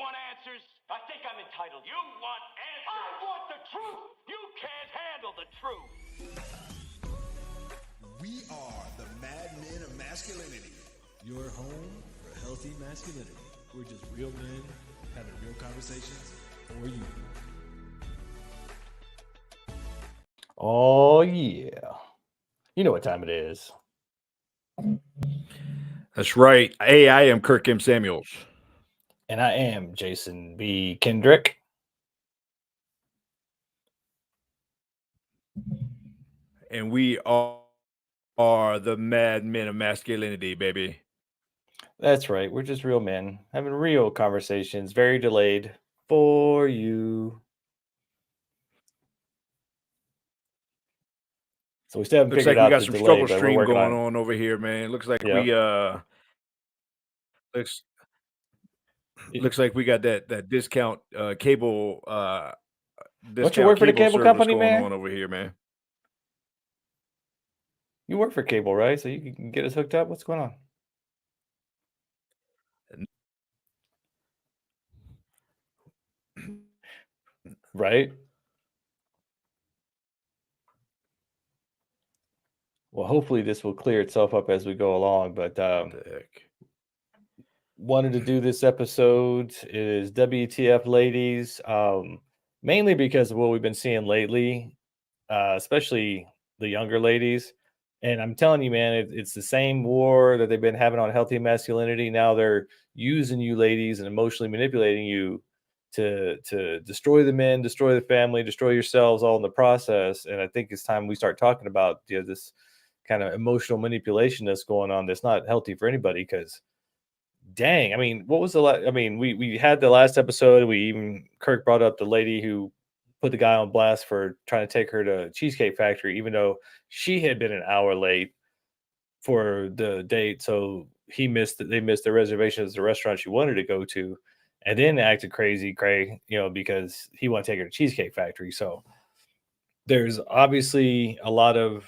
want answers? I think I'm entitled. You want answers? I want the truth. You can't handle the truth. We are the Mad Men of Masculinity. Your home for healthy masculinity. We're just real men having real conversations for you. Oh, yeah. You know what time it is. That's right. Hey, I am Kirk M. Samuels. And I am Jason B. Kendrick. And we are the Mad Men of Masculinity, baby. That's right. We're just real men having real conversations, very delayed for you. So we still haven't Looks figured like we out got the some delay, struggle but we're stream working going on on over here, man. Looks like Yep. looks like we got that discount cable Don't you work for the cable service company, going man? on over here, man. You work for cable, right? So you can get us hooked up? What's going on? Right? Well, hopefully this will clear itself up as we go along, but What the heck? wanted to do this episode. It is WTF Ladies, mainly because of what we've been seeing lately, especially the younger ladies. And I'm telling you, man, it's the same war that they've been having on healthy masculinity. Now they're using you ladies and emotionally manipulating you to destroy the men, destroy the family, destroy yourselves all in the process. And I think it's time we start talking about this kind of emotional manipulation that's going on that's not healthy for anybody. Because dang, I mean, what was the I mean, we had the last episode. We even Kirk brought up the lady who put the guy on blast for trying to take her to Cheesecake Factory, even though she had been an hour late for the date. So they missed their reservations at the restaurant she wanted to go to, and then acted crazy, because he wanted to take her to Cheesecake Factory. So there's obviously a lot of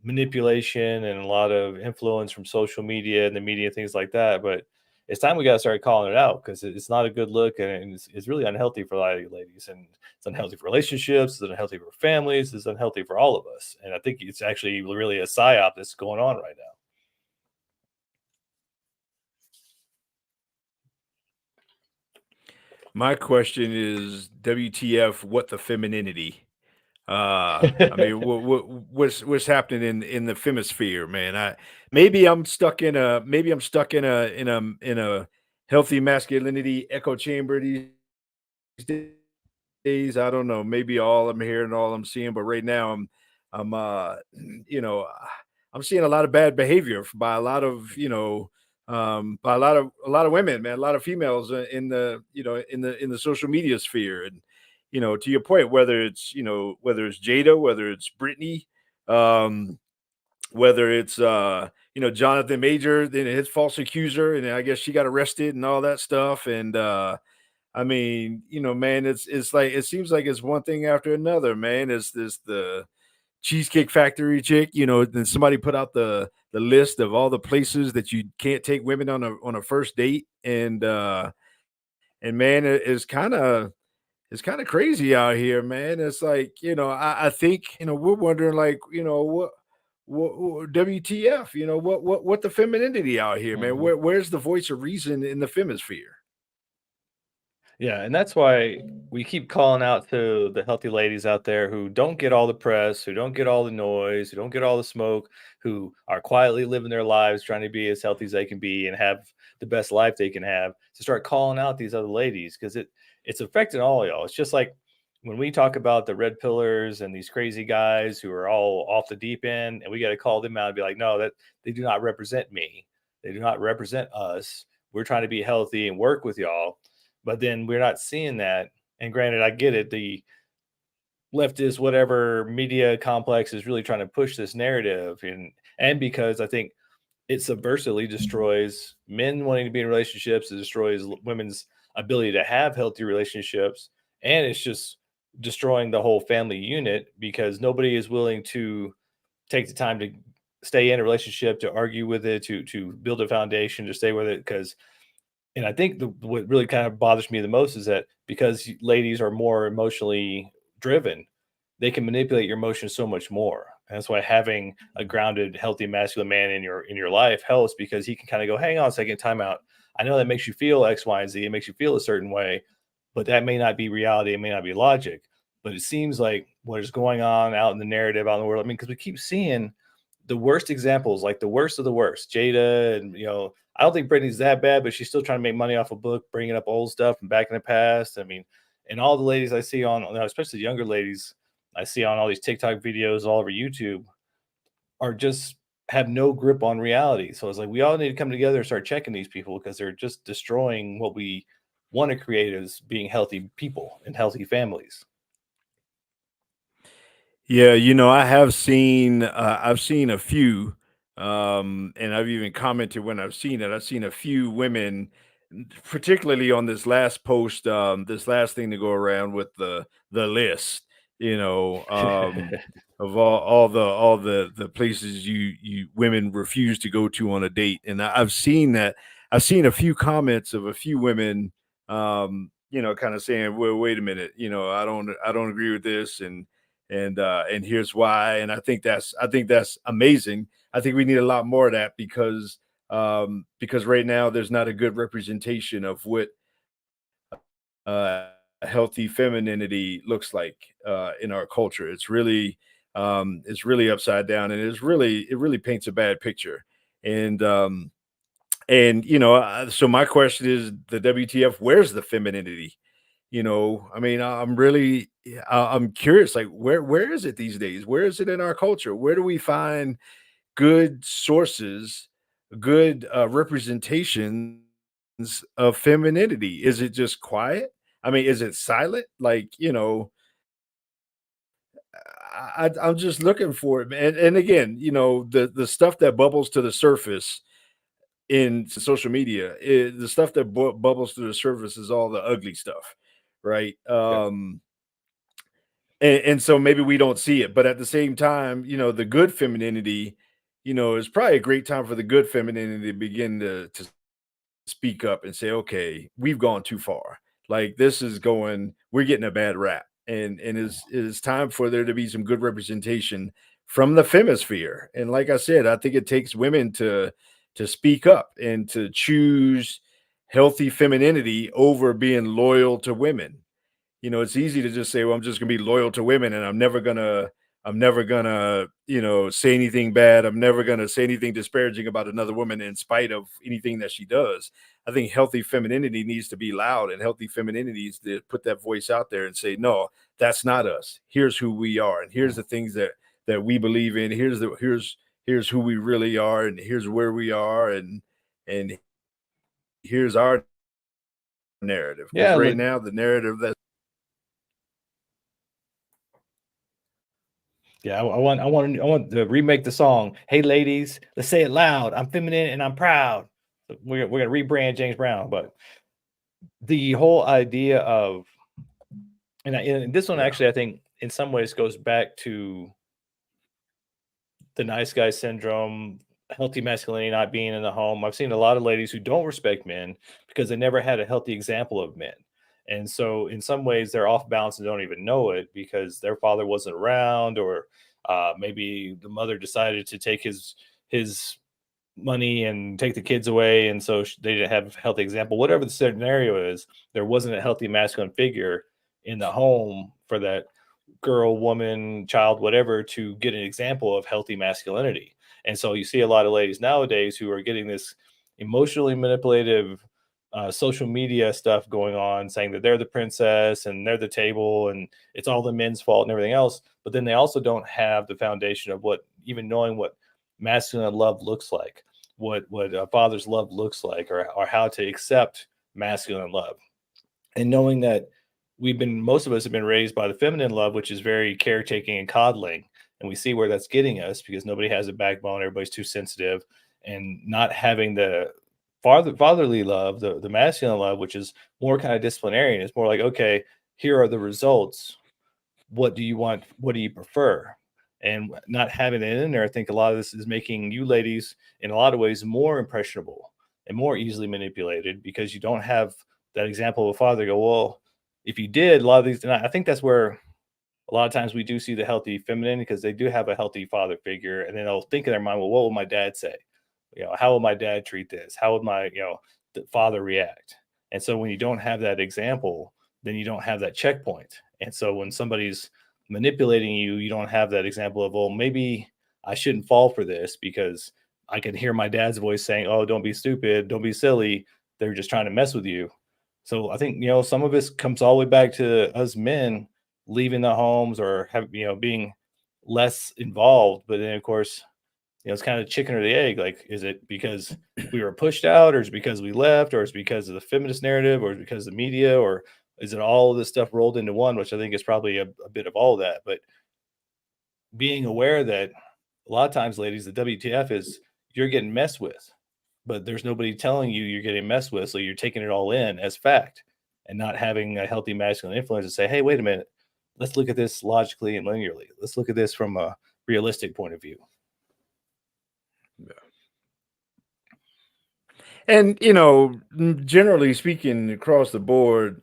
manipulation and a lot of influence from social media and the media, things like that. But it's time we got to start calling it out because it's not a good look and it's really unhealthy for a lot of you ladies. And it's unhealthy for relationships, it's unhealthy for families, it's unhealthy for all of us. And I think it's actually really a psyop that's going on right now. My question is, WTF? What the femininity? I mean, what's happening in the femisphere, man? Maybe I'm stuck in a healthy masculinity echo chamber these days. I don't know. Maybe all I'm hearing, all I'm seeing, but right now I'm I'm seeing a lot of bad behavior by a lot of by a lot of women, man, a lot of females in the in the social media sphere. And to your point, whether it's Jada, whether it's Brittany, whether it's Jonathan Major, then his false accuser, and I guess she got arrested and all that stuff. And I mean, man, it's like it seems like it's one thing after another, man. It's the Cheesecake Factory chick, then somebody put out the list of all the places that you can't take women on a first date. And man, it's kind of crazy out here, man. It's like, I think, we're wondering, like, what WTF, what the femininity out here, man. Mhm. Where's the voice of reason in the femisphere? Yeah, and that's why we keep calling out to the healthy ladies out there who don't get all the press, who don't get all the noise, who don't get all the smoke, who are quietly living their lives trying to be as healthy as they can be and have the best life they can have, to start calling out these other ladies because it's affecting all y'all. It's just like when we talk about the red pillars and these crazy guys who are all off the deep end, and we got to call them out and be like, no, that they do not represent me. They do not represent us. We're trying to be healthy and work with y'all, but then we're not seeing that. And granted, I get it. The leftist, whatever media complex is really trying to push this narrative. And because I think it subversively destroys men wanting to be in relationships, it destroys women's ability to have healthy relationships. And it's just destroying the whole family unit because nobody is willing to take the time to stay in a relationship, to argue with it, to build a foundation, to stay with it. Because And I think what really kind of bothers me the most is that because ladies are more emotionally driven, they can manipulate your emotions so much more. And that's why having a grounded, healthy, masculine man in your life helps, because he can kind of go, hang on a second, time out. I know that makes you feel X, Y, and Z. It makes you feel a certain way, but that may not be reality. It may not be logic. But it seems like what is going on out in the narrative, out in the world. I mean, because we keep seeing the worst examples, like the worst of the worst. Jada, and I don't think Britney's that bad, but she's still trying to make money off a book, bringing up old stuff from back in the past. I mean, and all the ladies I see on, especially the younger ladies I see on all these TikTok videos all over YouTube, are just have no grip on reality. So it's like we all need to come together and start checking these people, because they're just destroying what we want to create as being healthy people and healthy families. Yeah, I've seen a few, and I've even commented when I've seen it. I've seen a few women, particularly on this last post, this last thing to go around with the list, you know, of all the places you women refuse to go to on a date. And I've seen that. I've seen a few comments of a few women, kind of saying, "Well, wait a minute, I don't agree with this," and here's why. And I think that's amazing. I think we need a lot more of that, because right now there's not a good representation of what uh healthy femininity looks like in our culture. It's really upside down, and it really paints a bad picture. And so my question is, the WTF, where's the femininity? I mean, I'm curious, like, where is it these days? Where is it in our culture? Where do we find good sources, good representations of femininity? Is it just quiet? I mean, is it silent? Like, I'm just looking for it, man. And again, the stuff that bubbles to the surface in social media, the stuff that bubbles to the surface is all the ugly stuff, right? Yeah. And so maybe we don't see it, but at the same time, the good femininity, is probably a great time for the good femininity to begin to speak up and say, okay, we've gone too far. Like, we're getting a bad rap. And it's time for there to be some good representation from the femisphere. And like I said, I think it takes women to speak up and to choose healthy femininity over being loyal to women. It's easy to just say, well, I'm just gonna be loyal to women, and I'm never gonna, say anything bad. I'm never gonna say anything disparaging about another woman in spite of anything that she does. I think healthy femininity needs to be loud, and healthy femininity needs to put that voice out there and say, no, that's not us. Here's who we are, and here's the things that we believe in. Here's who we really are, and here's where we are, and here's our narrative. Because Yeah. right now, the narrative that Yeah, I want to remake the song. Hey, ladies, let's say it loud. I'm feminine and I'm proud. So we're gonna rebrand James Brown, but the whole idea of, and this one yeah. actually, I think in some ways goes back to the nice guy syndrome, healthy masculinity not being in the home. I've seen a lot of ladies who don't respect men because they never had a healthy example of men. And so, in some ways, they're off balance and don't even know it because their father wasn't around, or maybe the mother decided to take his money and take the kids away, and so they didn't have a healthy example. Whatever the scenario is, there wasn't a healthy masculine figure in the home for that girl, woman, child, whatever, to get an example of healthy masculinity. And so you see a lot of ladies nowadays who are getting this emotionally manipulative social media stuff going on, saying that they're the princess and they're the table and it's all the men's fault and everything else. But then they also don't have the foundation of what, even knowing what masculine love looks like, what a father's love looks like, or how to accept masculine love, and knowing that most of us have been raised by the feminine love, which is very caretaking and coddling. And we see where that's getting us because nobody has a backbone, everybody's too sensitive, and not having the fatherly love, the masculine love, which is more kind of disciplinarian. It's more like, okay, here are the results. What do you want? What do you prefer? And not having it in there, I think a lot of this is making you ladies in a lot of ways more impressionable and more easily manipulated because you don't have that example of a father go, well, if you did a lot of these, and I think that's where a lot of times we do see the healthy feminine because they do have a healthy father figure, and then they'll think in their mind, well, what will my dad say? How will my dad treat this? How would my, the father react? And so when you don't have that example, then you don't have that checkpoint. And so when somebody's manipulating you, you don't have that example of, well, maybe I shouldn't fall for this because I can hear my dad's voice saying, oh, don't be stupid, don't be silly. They're just trying to mess with you. So I think, some of this comes all the way back to us men leaving the homes or being less involved. But then of course, it's kind of chicken or the egg. Like, is it because we were pushed out, or is it because we left, or is it because of the feminist narrative, or is it because of the media, or is it all of this stuff rolled into one, which I think is probably a bit of all of that. But being aware that a lot of times, ladies, the WTF is you're getting messed with, but there's nobody telling you you're getting messed with. So you're taking it all in as fact and not having a healthy masculine influence to say, hey, wait a minute, let's look at this logically and linearly. Let's look at this from a realistic point of view. And, generally speaking, across the board,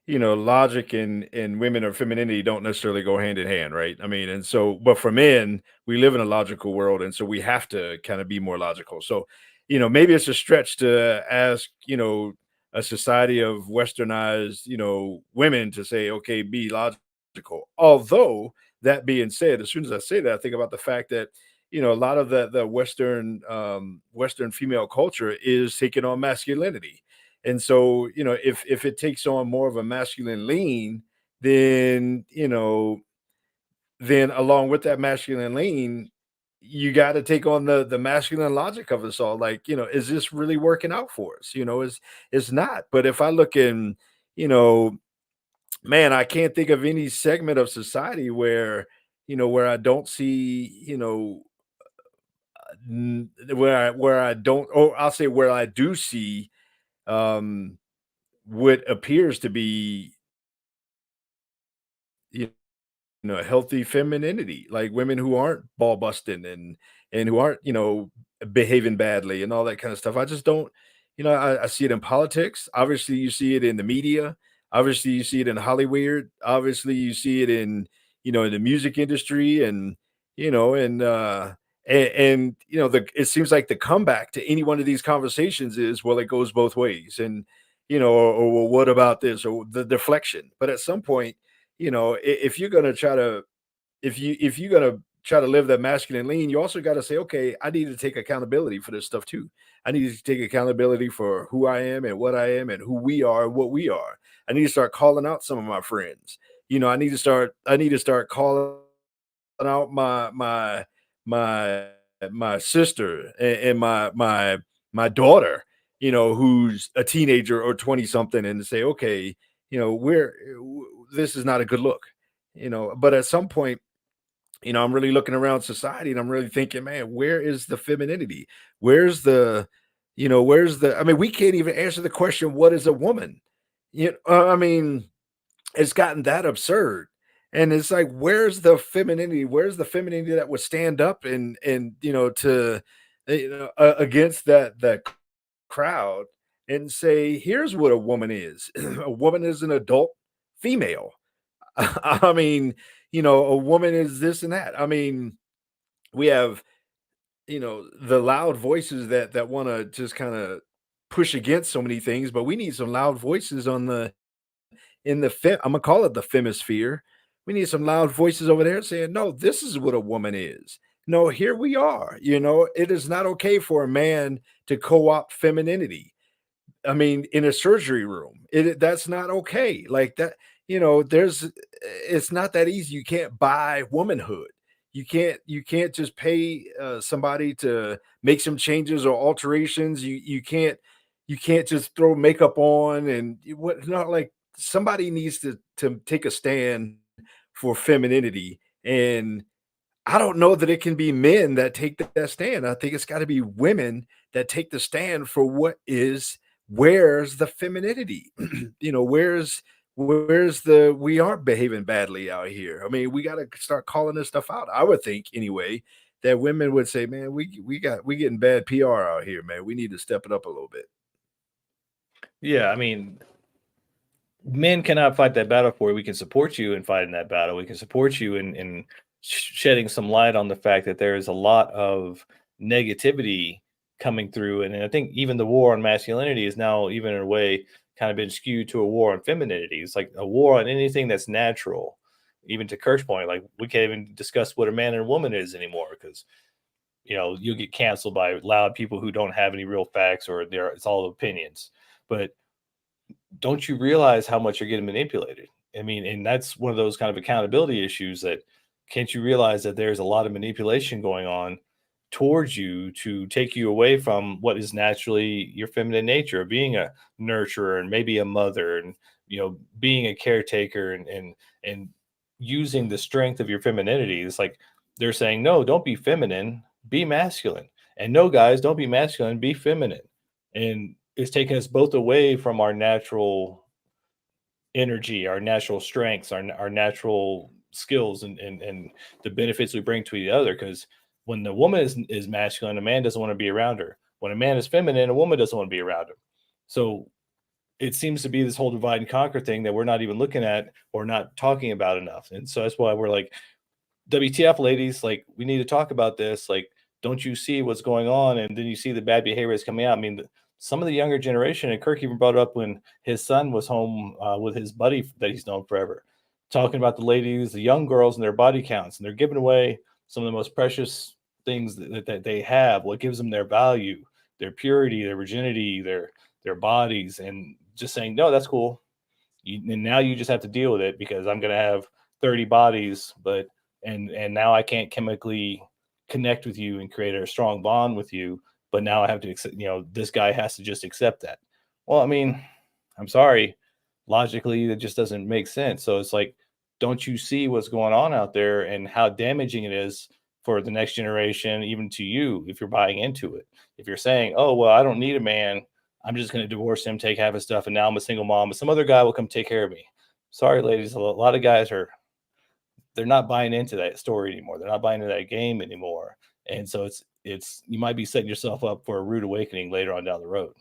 logic and women or femininity don't necessarily go hand in hand, right? I mean, and so, but for men, we live in a logical world, and so we have to kind of be more logical. So, maybe it's a stretch to ask, a society of westernized, women to say, okay, be logical. Although that being said, as soon as I say that, I think about the fact that a lot of the Western female culture is taking on masculinity. And so, if it takes on more of a masculine lean, then, then along with that masculine lean, you got to take on the masculine logic of us all. Like, is this really working out for us? It's not. But if I look in, man, I can't think of any segment of society where I don't see, where I don't, or I'll say where I do see um what appears to be, you healthy femininity, like women who aren't ball busting and who aren't, behaving badly and all that kind of stuff. I just don't, I see it in politics. Obviously, you see it in the media. Obviously, you see it in Hollywood. Obviously, you see it in, in the music industry and, and it seems like the comeback to any one of these conversations is, well, it goes both ways. And, or well, what about this, or the deflection. But at some point, if you're going to try to, if you're going to try to live that masculine lean, you also got to say, okay, I need to take accountability for this stuff too. I need to take accountability for who I am and what I am and who we are and what we are. I need to start calling out some of my friends. I need to start calling out my my sister and my daughter, who's a teenager or 20 something, and say, okay, this is not a good look, but at some point, I'm really looking around society and I'm really thinking, man, where is the femininity? Where's the, I mean, we can't even answer the question, what is a woman? I mean, it's gotten that absurd. And it's like, where's the femininity? Where's the femininity that would stand up and to against that crowd and say, here's what a woman is. A woman is an adult female. I mean, a woman is this and that. I mean, we have, the loud voices that want to just kind of push against so many things, but we need some loud voices in the I'm gonna call it the femisphere. We need some loud voices over there saying, no, this is what a woman is. No, here we are. It is not okay for a man to co-opt femininity. I mean, in a surgery room, that's not okay. Like that, it's not that easy. You can't buy womanhood. You can't just pay somebody to make some changes or alterations. You can't just throw makeup on and what not like somebody needs to take a stand for femininity. And I don't know that it can be men that take that stand. I think it's got to be women that take the stand for where's the femininity? Where's the we aren't behaving badly out here. I mean, we got to start calling this stuff out. I would think anyway that women would say, man, we getting bad PR out here, man. We need to step it up a little bit. Yeah, I mean, men cannot fight that battle for you. We can support you in fighting that battle. We can support you in shedding some light on the fact that there is a lot of negativity coming through. And I think even the war on masculinity is now, even in a way, kind of been skewed to a war on femininity. It's like a war on anything that's natural. Even to Kirk's point, like we can't even discuss what a man and a woman is anymore because you'll get canceled by loud people who don't have any real facts, or it's all opinions. But don't you realize how much you're getting manipulated? I mean, and that's one of those kind of accountability issues that can't you realize that there's a lot of manipulation going on towards you to take you away from what is naturally your feminine nature, being a nurturer and maybe a mother, and being a caretaker, and using the strength of your femininity. It's like they're saying, no, don't be feminine, be masculine. And no, guys, don't be masculine, be feminine. And it's taking us both away from our natural energy, our natural strengths, our natural skills, and the benefits we bring to each other. Because when the woman is masculine, a man doesn't want to be around her. When a man is feminine, a woman doesn't want to be around him. So it seems to be this whole divide and conquer thing that we're not even looking at or not talking about enough. And so that's why we're like, WTF ladies, like we need to talk about this. Like, don't you see what's going on? And then you see the bad behavior that's coming out. I mean, some of the younger generation, and Kirk even brought it up when his son was home with his buddy that he's known forever, talking about the ladies, the young girls, and their body counts, and they're giving away some of the most precious things that they have. What gives them their value, their purity, their virginity, their bodies, and just saying, no, that's cool. And now you just have to deal with it because I'm going to have 30 bodies, but and now I can't chemically connect with you and create a strong bond with you. But now I have to accept, this guy has to just accept that. Well, I mean, I'm sorry, logically, that just doesn't make sense. So it's like, don't you see what's going on out there and how damaging it is for the next generation, even to you, if you're buying into it? If you're saying, oh, well, I don't need a man, I'm just going to divorce him, take half his stuff, and now I'm a single mom, but some other guy will come take care of me. Sorry, ladies, a lot of guys they're not buying into that story anymore. They're not buying into that game anymore. And so it's you might be setting yourself up for a rude awakening later on down the road.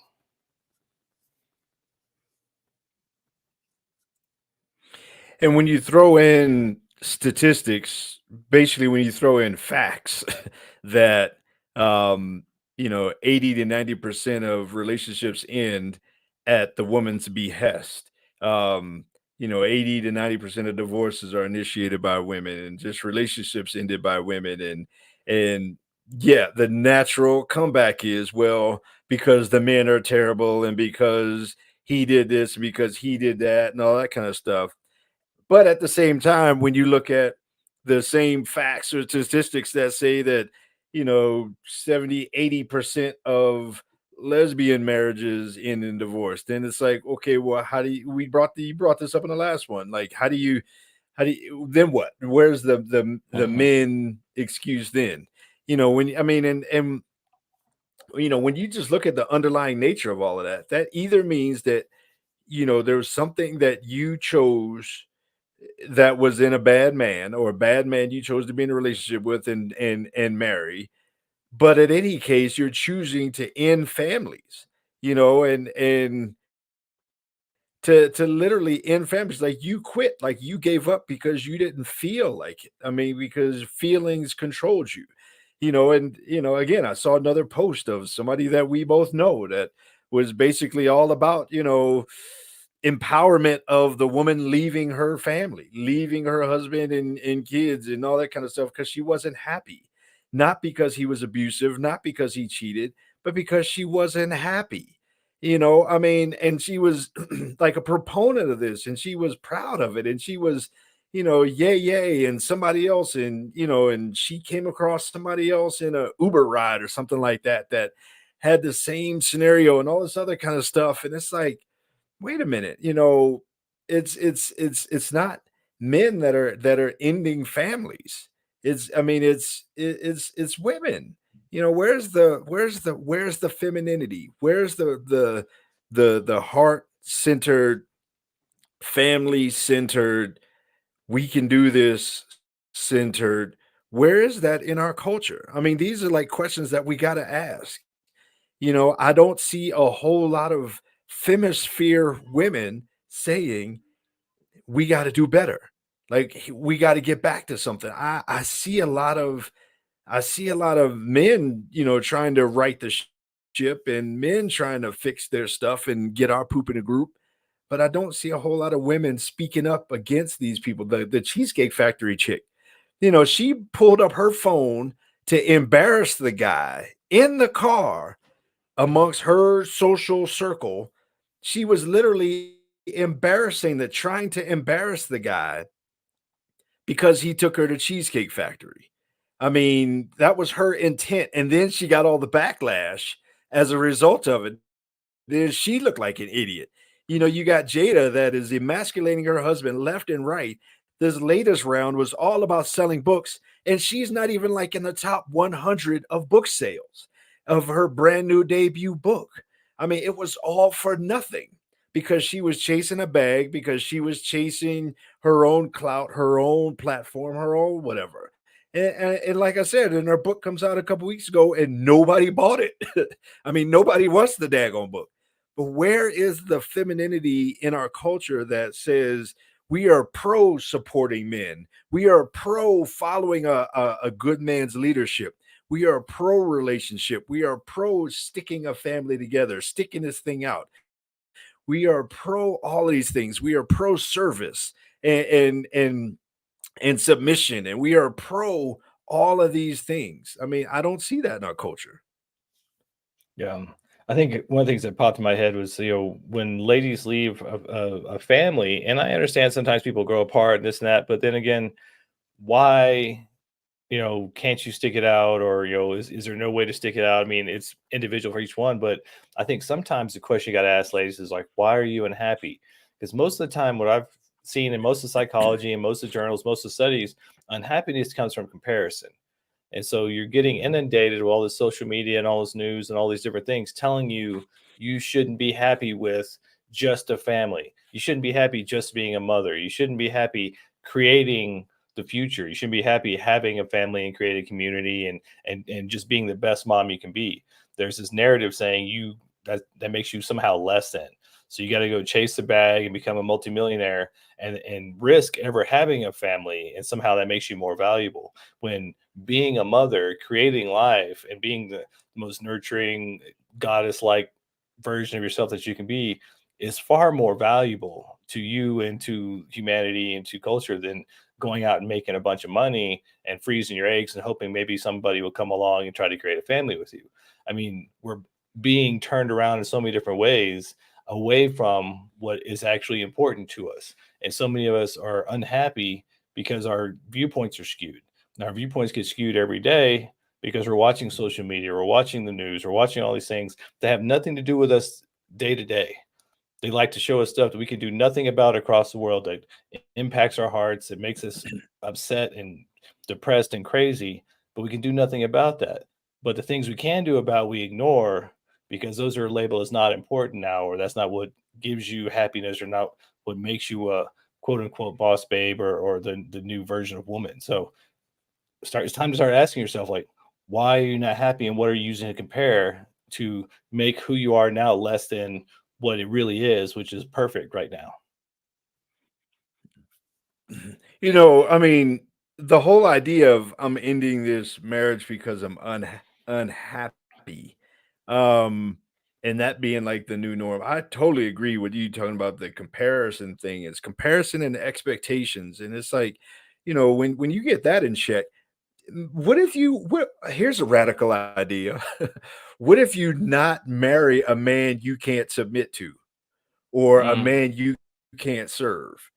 And when you throw in statistics, basically when you throw in facts that 80 to 90% of relationships end at the woman's behest. 80 to 90% of divorces are initiated by women, and just relationships ended by women. And yeah, the natural comeback is, well, because the men are terrible, and because he did this, because he did that, and all that kind of stuff. But at the same time, when you look at the same facts or statistics that say that, 70, 80% of lesbian marriages end in divorce, then it's like, okay, well, how do you, you brought this up in the last one. Like, then what? Where's the men excuse then? When you just look at the underlying nature of all of that, that either means that, there's something that you chose that was in a bad man, or a bad man you chose to be in a relationship with and marry. But in any case, you're choosing to end families, and to literally end families. Like, you quit, like you gave up because you didn't feel like it. I mean, because feelings controlled you. Again, I saw another post of somebody that we both know that was basically all about, empowerment of the woman leaving her family, leaving her husband and kids and all that kind of stuff, because she wasn't happy. Not because he was abusive, not because he cheated, but because she wasn't happy. And she was like a proponent of this, and she was proud of it, and she was, yay, yay, and somebody else, and she came across somebody else in a Uber ride or something like that that had the same scenario and all this other kind of stuff. And it's like, wait a minute, it's not men that are ending families. It's women. Where's the femininity? Where's the heart centered, family centered, we can do this centered Where is that in our culture? I mean, these are like questions that we got to ask. I don't see a whole lot of femisphere women saying we got to do better. Like we got to get back to something. I see a lot of men, trying to right the ship and men trying to fix their stuff and get our poop in a group. But I don't see a whole lot of women speaking up against these people. The Cheesecake Factory chick, she pulled up her phone to embarrass the guy in the car amongst her social circle. She was literally trying to embarrass the guy because he took her to Cheesecake Factory. I mean, that was her intent. And then she got all the backlash as a result of it. Then she looked like an idiot. You got Jada that is emasculating her husband left and right. This latest round was all about selling books, and she's not even like in the top 100 of book sales of her brand new debut book. I mean, it was all for nothing because she was chasing a bag, because she was chasing her own clout, her own platform, her own whatever. And like I said, and her book comes out a couple weeks ago and nobody bought it. I mean, nobody wants the daggone book. But where is the femininity in our culture that says we are pro supporting men? We are pro following a good man's leadership. We are pro relationship. We are pro sticking a family together, sticking this thing out. We are pro all of these things. We are pro service and submission, and we are pro all of these things. I mean, I don't see that in our culture. Yeah. I think one of the things that popped in my head was, when ladies leave a family, and I understand sometimes people grow apart and this and that, but then again, why, can't you stick it out? Or, is there no way to stick it out? I mean, it's individual for each one, but I think sometimes the question you got to ask ladies is like, why are you unhappy? Because most of the time, what I've seen in most of psychology and most of journals, most of studies, unhappiness comes from comparison. And so you're getting inundated with all this social media and all this news and all these different things telling you you shouldn't be happy with just a family. You shouldn't be happy just being a mother. You shouldn't be happy creating the future. You shouldn't be happy having a family and creating a community and just being the best mom you can be. There's this narrative saying that makes you somehow less than. So you got to go chase the bag and become a multimillionaire and risk ever having a family, and somehow that makes you more valuable. When being a mother, creating life, and being the most nurturing, goddess-like version of yourself that you can be is far more valuable to you and to humanity and to culture than going out and making a bunch of money and freezing your eggs and hoping maybe somebody will come along and try to create a family with you. I mean, we're being turned around in so many different ways away from what is actually important to us. And so many of us are unhappy because our viewpoints are skewed. And our viewpoints get skewed every day because we're watching social media, we're watching the news, we're watching all these things that have nothing to do with us day to day. They like to show us stuff that we can do nothing about across the world that impacts our hearts. It makes us upset and depressed and crazy, but we can do nothing about that. But the things we can do about we ignore because those are labeled as not important now, or that's not what gives you happiness, or not what makes you a quote unquote boss babe, or the new version of woman. So it's time to start asking yourself, like, why are you not happy, and what are you using to compare to make who you are now less than what it really is, which is perfect right now. I mean, the whole idea of I'm ending this marriage because I'm unhappy, um, and that being like the new norm. I totally agree with you talking about the comparison thing. It's comparison and expectations, and it's like, when you get that in check, what if here's a radical idea. What if you not marry a man you can't submit to, or a Mm, man you can't serve?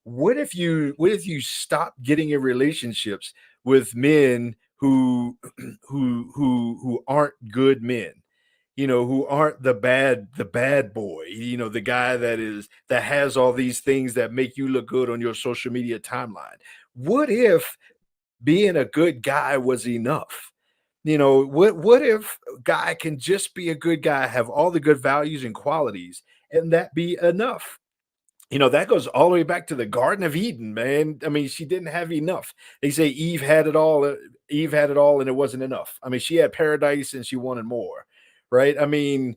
What if you stop getting in relationships with men who who aren't good men, who aren't the bad boy, the guy that has all these things that make you look good on your social media timeline? What if being a good guy was enough? What if a guy can just be a good guy, have all the good values and qualities, and that be enough? that goes all the way back to the Garden of Eden, man. I mean, she didn't have enough. They say Eve had it all. Eve had it all, and it wasn't enough. I mean, she had paradise and she wanted more, right? I mean,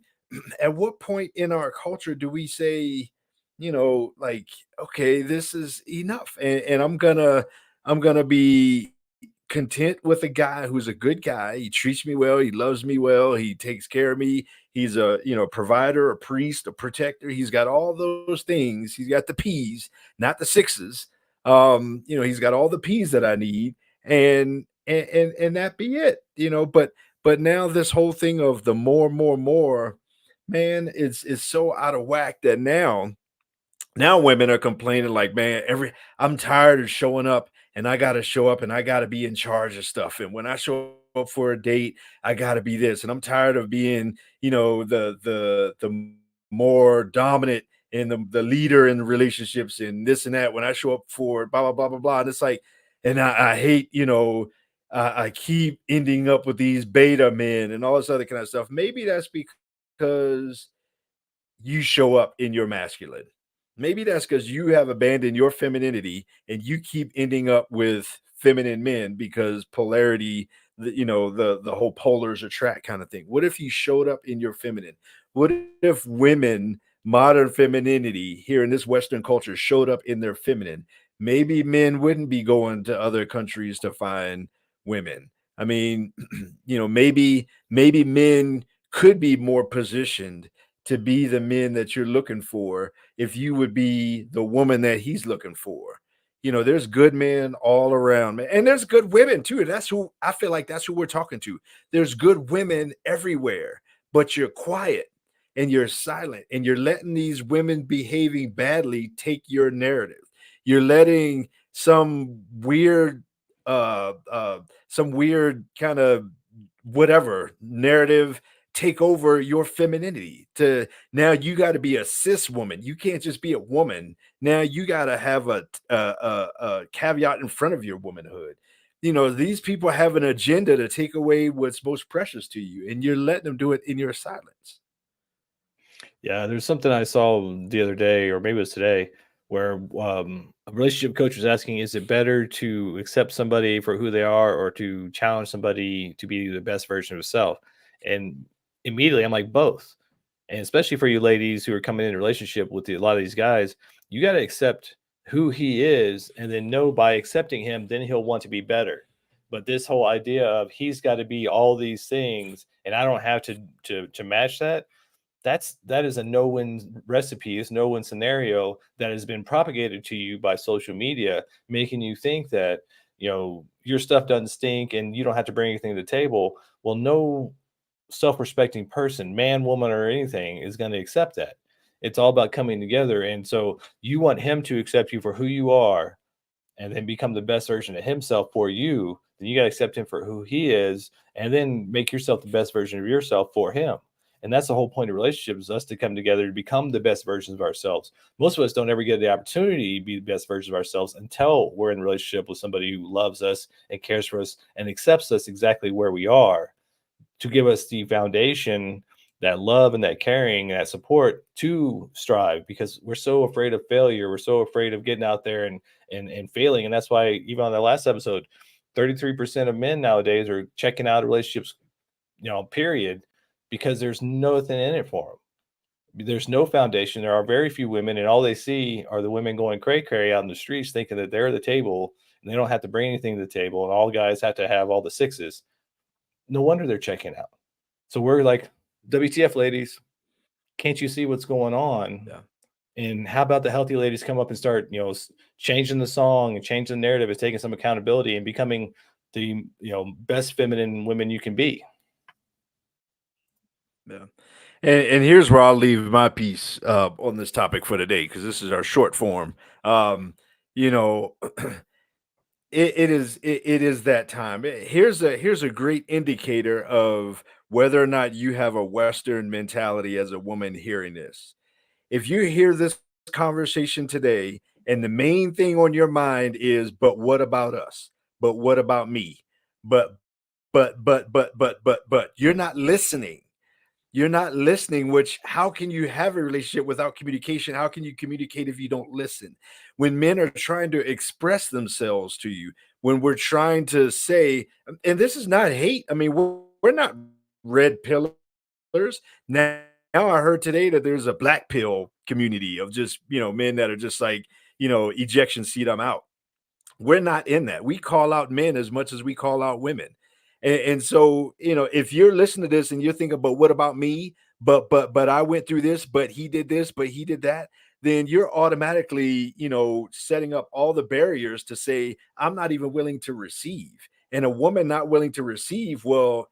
at what point in our culture do we say, like, okay, this is enough, and I'm gonna be content with a guy who's a good guy. He treats me well. He loves me well. He takes care of me. He's a provider, a priest, a protector. He's got all those things. He's got the P's, not the sixes. He's got all the P's that I need, and that be it. But now this whole thing of the more, man, is so out of whack that now women are complaining like, man, I'm tired of showing up and I got to show up and I got to be in charge of stuff. And when I show up for a date, I got to be this. And I'm tired of being, the more dominant and the leader in relationships and this and that. When I show up for blah, blah, blah, blah, blah. And it's like, and I hate, I keep ending up with these beta men and all this other kind of stuff. Maybe that's because you show up in your masculine. Maybe that's because you have abandoned your femininity and you keep ending up with feminine men because polarity, the whole polars attract kind of thing. What if you showed up in your feminine? What if women, modern femininity here in this Western culture showed up in their feminine? Maybe men wouldn't be going to other countries to find women. I mean, maybe men could be more positioned to be the men that you're looking for if you would be the woman that he's looking for. There's good men all around, man. And there's good women too. That's who I feel like that's who we're talking to. There's good women everywhere, but you're quiet and you're silent and you're letting these women behaving badly take your narrative. You're letting some weird kind of whatever narrative take over your femininity. To now you got to be a cis woman. You can't just be a woman. Now you got to have a caveat in front of your womanhood. These people have an agenda to take away what's most precious to you, and you're letting them do it in your silence. Yeah, there's something I saw the other day, or maybe it was today, where a relationship coach was asking, is it better to accept somebody for who they are or to challenge somebody to be the best version of self? And immediately I'm like, both. And especially for you ladies who are coming in a relationship with a lot of these guys, you got to accept who he is and then know by accepting him, then he'll want to be better. But this whole idea of he's got to be all these things and I don't have to match that, that is a no-win recipe. It's no-win scenario that has been propagated to you by social media, making you think that your stuff doesn't stink and you don't have to bring anything to the table. Well, no self-respecting person, man, woman, or anything, is going to accept that. It's all about coming together. And so you want him to accept you for who you are and then become the best version of himself for you. Then you got to accept him for who he is and then make yourself the best version of yourself for him. And that's the whole point of relationships, is us to come together to become the best versions of ourselves. Most of us don't ever get the opportunity to be the best version of ourselves until we're in a relationship with somebody who loves us and cares for us and accepts us exactly where we are, to give us the foundation, that love and that caring and that support to strive, because we're so afraid of failure. We're so afraid of getting out there and failing. And that's why even on the last episode, 33% of men nowadays are checking out of relationships, period, because there's nothing in it for them. There's no foundation. There are very few women, and all they see are the women going cray out in the streets thinking that they're the table and they don't have to bring anything to the table. And all guys have to have all the sixes. No wonder they're checking out. So we're like, WTF ladies, can't you see what's going on? Yeah. And how about the healthy ladies come up and start, changing the song and changing the narrative, and taking some accountability and becoming the, best feminine women you can be. Yeah. And here's where I'll leave my piece on this topic for today, because this is our short form. It is that time. Here's a great indicator of whether or not you have a Western mentality as a woman hearing this. If you hear this conversation today and the main thing on your mind is, but what about us? But what about me? But you're not listening. You're not listening, which how can you have a relationship without communication? How can you communicate if you don't listen? When men are trying to express themselves to you, when we're trying to say, and this is not hate. I mean, we're not red pillars. Now I heard today that there's a black pill community of just, men that are just like, ejection seat, I'm out. We're not in that. We call out men as much as we call out women. And so, if you're listening to this and you're thinking, but what about me? But I went through this, but he did this, but he did that, then you're automatically, setting up all the barriers to say, I'm not even willing to receive. And a woman not willing to receive, well,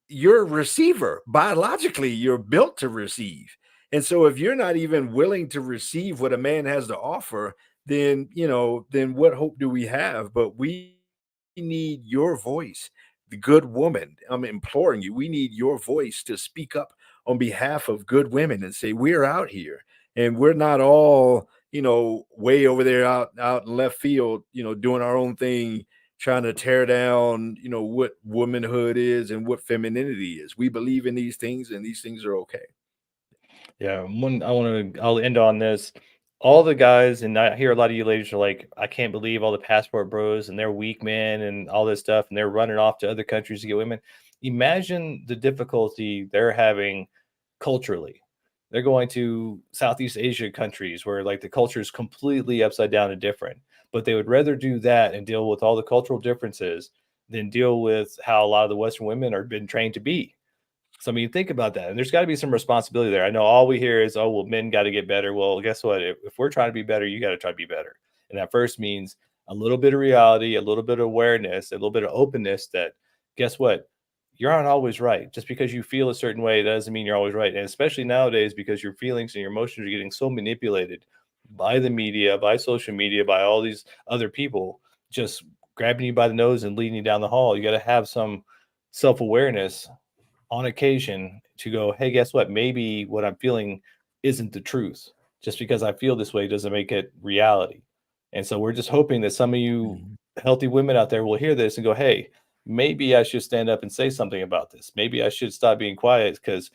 you're a receiver. Biologically, you're built to receive. And so if you're not even willing to receive what a man has to offer, then what hope do we have? But we need your voice, the good woman. I'm imploring you. We need your voice to speak up on behalf of good women and say, we're out here and we're not all, way over there out in left field, doing our own thing, trying to tear down, what womanhood is and what femininity is. We believe in these things and these things are okay. Yeah, I'll end on this. All the guys, and I hear a lot of you ladies are like, I can't believe all the passport bros and they're weak men and all this stuff, and they're running off to other countries to get women. Imagine the difficulty they're having culturally. They're going to Southeast Asia countries where like the culture is completely upside down and different, but they would rather do that and deal with all the cultural differences than deal with how a lot of the Western women are been trained to be. So I mean, think about that. And there's got to be some responsibility there. I know all we hear is, oh, well, men got to get better. Well, guess what? If we're trying to be better, you got to try to be better. And that first means a little bit of reality, a little bit of awareness, a little bit of openness that, guess what? You're not always right. Just because you feel a certain way, that doesn't mean you're always right. And especially nowadays, because your feelings and your emotions are getting so manipulated by the media, by social media, by all these other people just grabbing you by the nose and leading you down the hall. You got to have some self-awareness on occasion to go, hey, guess what? Maybe what I'm feeling isn't the truth. Just because I feel this way doesn't make it reality. And so we're just hoping that some of you healthy women out there will hear this and go, hey, maybe I should stand up and say something about this. Maybe I should stop being quiet, because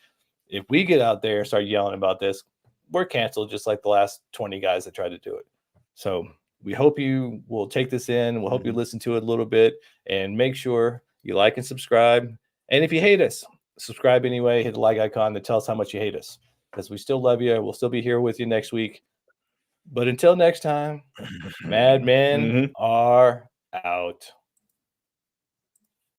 if we get out there and start yelling about this, we're canceled just like the last 20 guys that tried to do it. So we hope you will take this in. We'll hope you listen to it a little bit and make sure you like and subscribe. And if you hate us, subscribe anyway. Hit the like icon to tell us how much you hate us, because we still love you. We'll still be here with you next week. But until next time, Mad Men are out.